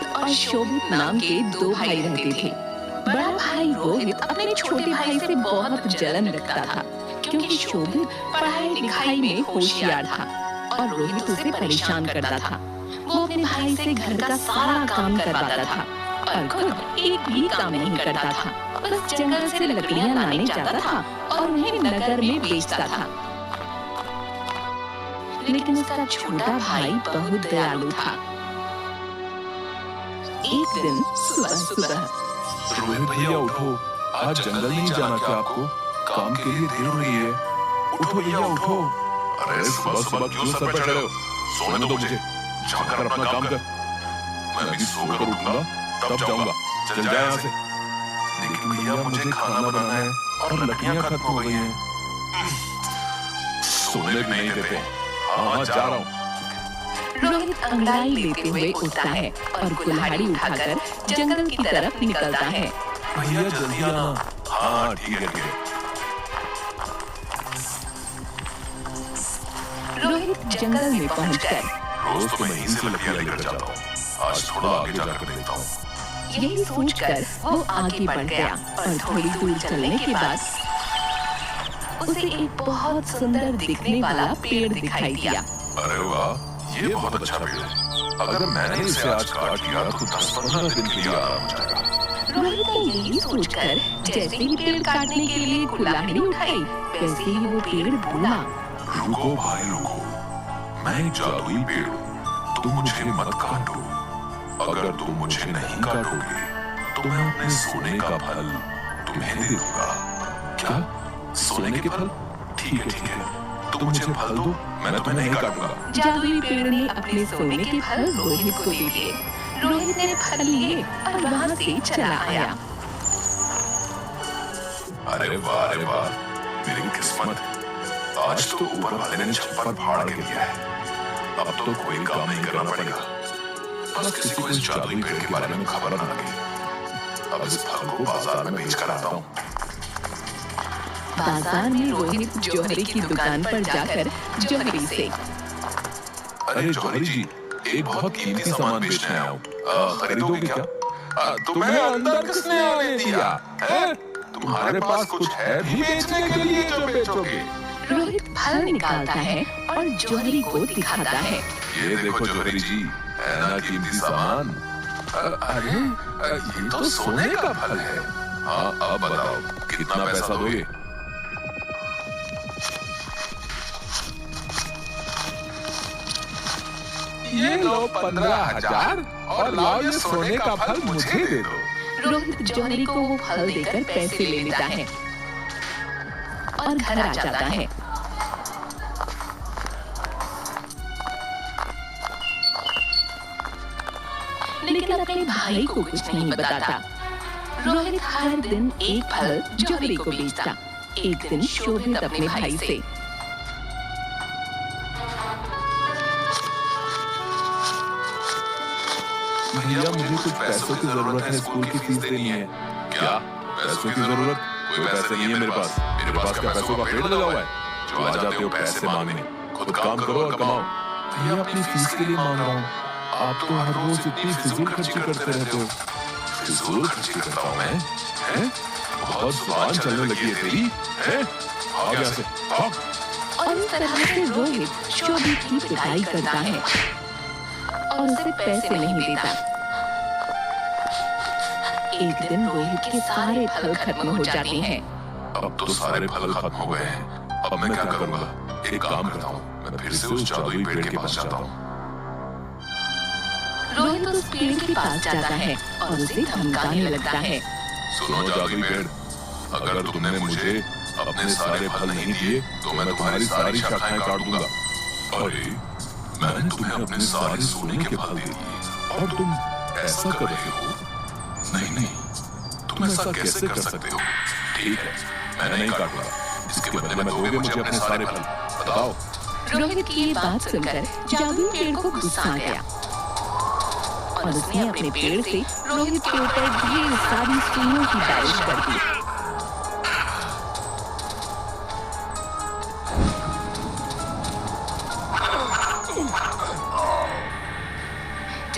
रोहित और शोभित नाम के दो भाई रहते थे। बड़ा भाई रोहित अपने छोटे भाई से बहुत जलन रखता था, क्योंकि शोभित पढ़ाई लिखाई में होशियार था और रोहित उसे परेशान करता था। वो अपने भाई से घर का सारा काम करवाता था और खुद एक भी काम नहीं करता था। बस जंगल से लकड़ियां लाने जाता था और उन्हें नगर में बेचता था। लेकिन उसका छोटा भाई बहुत दयालु था। एक दिन सुबह रोहित भैया उठो, आज जंगल नहीं जाना क्या आपको? काम के लिए देर हो रही है। उठो भैया उठो। अरे सुबह सुबह क्यों सर पे चढ़े हो? सोने दो मुझे, जाकर अपना काम कर। मैं अभी सोकर उठूंगा तब जाऊंगा, चल जाए यहाँ से। लेकिन भैया मुझे खाना बनाना है और लकड़ियां खत्म हो गई हैं। सोने भी नहीं देते। हाँ जा रहा हूँ। रोहित अंगड़ाई लेते हुए उठता है और कुल्हाड़ी उठाकर जंगल की तरफ निकलता है। भैया जल्दी आना। हाँ ठीक है ठीक है। रोहित जंगल में पहुंचकर रोज तो मैं यहीं से लकड़ियां लेकर जाता हूँ, आज थोड़ा आगे जाकर देखता हूँ। यही सोचकर वो आगे बढ़ गया और थोड़ी दूर चलने के बाद उसे एक बहुत सुंदर दिखने वाला पेड़ दिखाई दिया। अरे वाह, ये बहुत अच्छा पेड़ है। अगर मैंने इसे आज काट लिया तो 10-15 दिन के लिए आराम हो जाएगा। रोहित ने यही सोचकर जैसे ही पेड़ काटने के लिए कुल्हाड़ी उठाई, वैसे ही वो पेड़ बोला, रुको भाई रुको, मैं एक जादुई पेड़ हूँ, तुम मुझे मत काटो। अगर तुम मुझे नहीं काटोगे तो मैं अपने सोने का फल तुम्हें दे दूंगा। क्या? सोने के फल? ठीक है, तुम मुझे फल दो, मैं तुम्हें नहीं काटूंगा। जादुई पेड़ ने अपने सोने के फल रोहित को दे दिए। रोहित ने फल लिए और वहाँ से चला आया। अरे वाह, मेरी किस्मत, आज तो ऊपर वाले ने छप्पर फाड़ के दिया है। अब तो कोई काम नहीं करना पड़ेगा। बस किसी को इस जादुई पेड़ के बारे में खबर न लगे। अब इस फल को बाजार में बेच कर आता हूँ। बाजार में रोहित जौहरी की दुकान पर जाकर जौहरी से, अरे जौहरी जी, एक बहुत कीमती सामान बेचने आया हूँ, खरीदोगे क्या? तुम्हें अंदर किसने आने दिया? तुम्हारे पास कुछ है भी बेचने के लिए जो बेचोगे? रोहित फल निकालता है और जौहरी को दिखाता है। ये देखो जौहरी जी, है ना कीमती सामान? अरे ये तो सोने का फल है। हाँ अब बताओ कितना पैसा दोगे? ये लो 15,000 और लाओ ये सोने का फल मुझे दे दो। रोहित जौहरी को वो फल देकर पैसे ले लेता है और घर आ जाता है। लेकिन अपने भाई को कुछ नहीं बताता। रोहित हर दिन एक फल जौहरी को बेचता। एक दिन शोभित अपने भाई से, भैया मुझे कुछ पैसों की जरूरत है, स्कूल की फीस देनी है। क्या पैसों की जरूरत? कोई पैसे नहीं है मेरे पास। मेरे पास क्या पैसों का पेड़ लगा हुआ है जो आ जाते हो पैसे मांगने? खुद काम करो और कमाओ। भैया अपनी फीस के लिए मांग रहा हूँ। आप तो हर रोज इतनी फिजूल खर्ची करते रहते हो। फिजूल खर्ची करता हूँ मैं? हैं? बहुत जुबान चलने लगी है तेरी, हैं? भाग यहाँ से, भाग। और इस तरह से रोहित शोभित की पिटाई करता है और उसे पैसे नहीं देता। एक दिन रोहित के सारे फल खत्म हो जाते हैं। अब तो सारे फल खत्म हो गए हैं। अब मैं क्या करूंगा? एक काम करता हूँ, मैं फिर से उस जादुई पेड़ के पास जाता हूँ। रोहित उस पेड़ के पास जाता है और उसे धमकाने लगता है। सुनो जादुई पेड़, अगर तुमने मुझे अपने सारे फल नहीं दिए तो मैं तुम्हारी सारी शाखाएं काट दूंगा। अरे मैंने तुम्हें अपने सारे सोने के फल दे दिए और तुम ऐसा कर रहे हो? नहीं, तुम ऐसा कैसे कर सकते हो? ठीक है, मैं नहीं काटूंगा। इसके बदले में दोगे मुझे अपने सारे फल, बताओ। रोहित की ये बात सुनकर जादुई पेड़ को गुस्सा आ गया और उसने अपने पेड़ से रोहित के ऊपर ढेर सारी सुइयों की बारिश कर दी।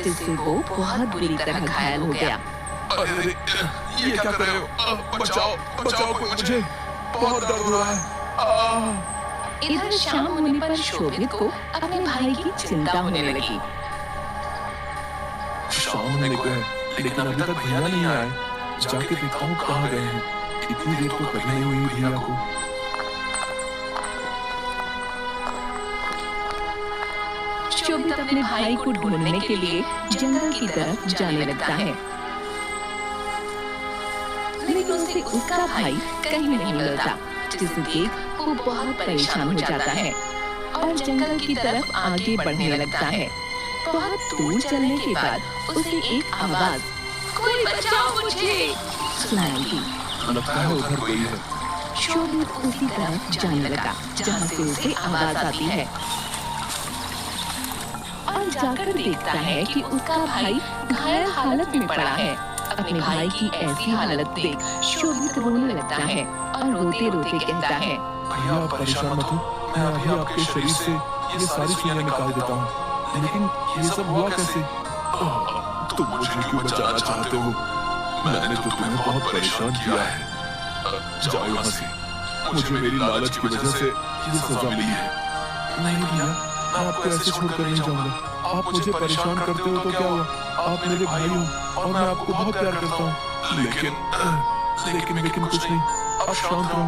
जिससे वो बहुत बुरी तरह घायल हो गया। अरे ये क्या कर रहे हो? बचाओ बचाओ कोई मुझे, बहुत दर्द हो रहा है। इधर शाम होने पर शोभित को अपने भाई की चिंता होने लगी। शाम होने को है, लेकिन अभी तक भैया नहीं आए। जाके देखता हूँ कहाँ गए हैं। इतनी देर तो कभी नहीं हुई भैया को। शोभित अपने भाई को ढूंढने के लिए जंगल की तरफ जाने लगता है, लेकिन उसे उसका भाई कहीं नहीं मिलता, जिसे देख वो बहुत परेशान हो जाता है और जंगल की तरफ आगे बढ़ने लगता है। बहुत दूर चलने के बाद उसे एक आवाज, कोई बचाओ मुझे, सुनाई दी। लगता है उधर कोई है। शोभित उसी तरफ जाने लगा जहाँ से उसे आवाज आती है और जाकर देखता है कि उसका भाई घायल हालत में पड़ा है। अपने भाई की ऐसी हालत देख शोभित रोने लगता है और रोते रोते कहता है, भैया आप परेशान मत हो, मैं अभी आपके शरीर से ये सारी सुइयां निकाल देता हूँ। लेकिन ये सब हुआ कैसे? तुम मुझे क्यों बचाना चाहते हो? मैंने तो तुम्हें बहुत परेशान किया है। जाओ यहाँ से। मुझे मेरी लालच की वजह से ये सजा मिली है। नहीं भैया, मैं आपको ऐसे छोड़कर नहीं जाऊंगा। आप मुझे परेशान करते हो तो क्या हुआ? आप मेरे भाई हो और मैं आपको बहुत प्यार करता हूँ। लेकिन कुछ नहीं, आप शांत रहो।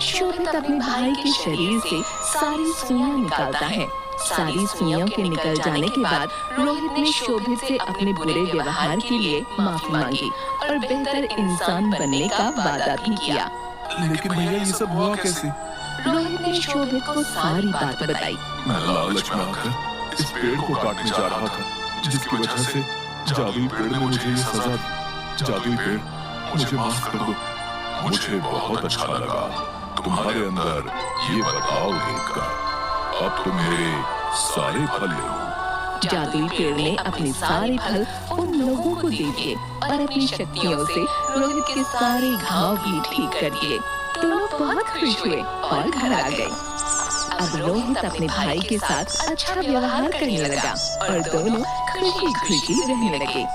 शोभित अपने भाई के शरीर से सारी सुइयां निकालता है। सारी सुइयों के निकल जाने के बाद रोहित ने शोभित से अपने बुरे व्यवहार के लिए माफी मांगी और बेहतर इंसान बनने का वादा भी किया। लेकिन भैया ये सब हुआ कैसे? रोहित ने शोभित को सारी बात बताई। मैं लालच में आकर इस पेड़ को काटने जा रहा था, जिसकी वजह से जादुई पेड़ ने मुझे ये सजा दी। जादुई पेड़, मुझे माफ कर दो। मुझे बहुत अच्छा लगा तुम्हारे अंदर ये बदलाव देखकर। अब तुम मेरे सारे फल लो। जादुई पेड़ ने अपने सारे फल उन लोगों को दे दिए और अपनी शक्तियों से रोहित के सारे घाव भी ठीक कर दिए। दोनों बहुत खुश हुए और घर आ गए। अब रोहित अपने भाई के साथ अच्छा व्यवहार करने लगा और दोनों खुशी खुशी रहने लगे।